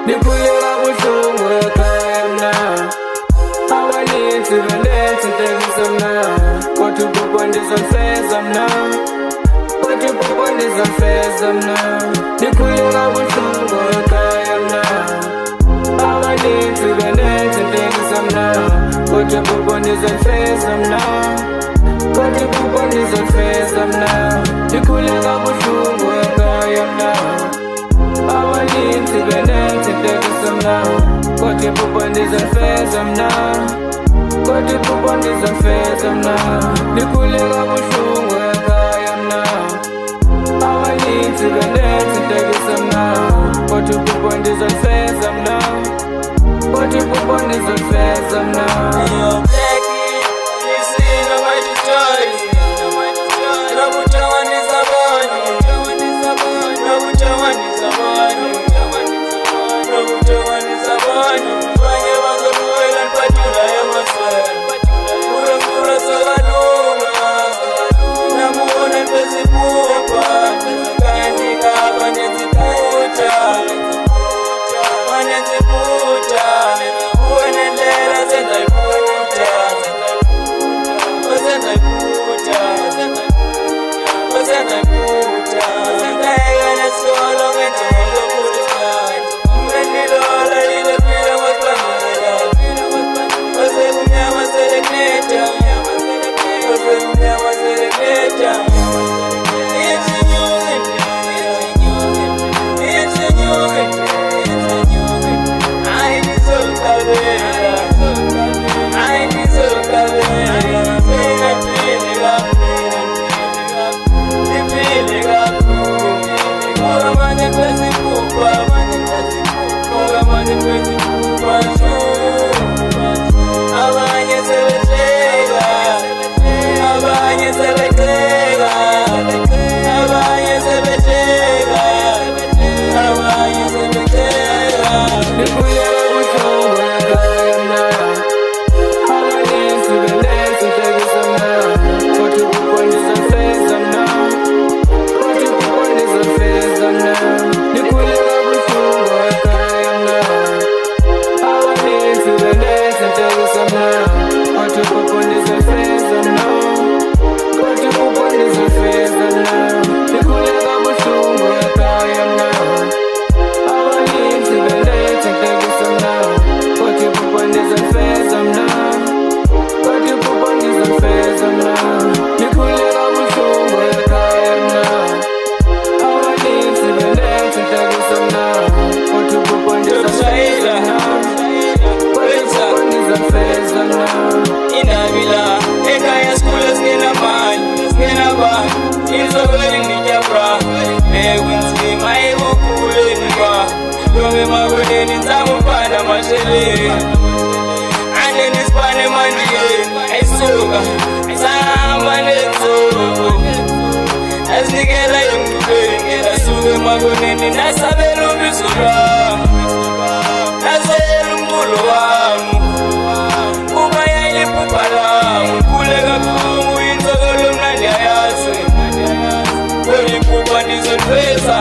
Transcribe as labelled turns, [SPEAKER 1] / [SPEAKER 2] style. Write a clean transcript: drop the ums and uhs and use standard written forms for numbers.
[SPEAKER 1] Nikhuleka buhlungu ekhaya mna awanintsi bendenza intekisa mna kodwa ubhubho ndizolifeza mna kodwa ubhubho ndizolifeza mna Nikhuleka buhlungu ekhaya mna awanintsi bendenza intekisa mna kodwa ubhubho ndizolifeza mna kodwa ubhubho ndizolifeza mna Nikhuleka buhlungu ekhaya mna awanintsi bendenza intekisa mna kodwa ubhubho ndizolifeza mna kodwa ubhubho ndizolifeza mna Nikhuleka buhlungu ekhaya mna awanintsi bendenza intekisa mna kodwa ubhubho ndizolifeza mna kodwa ubhubho ndizolifeza mna
[SPEAKER 2] Ndizolifeza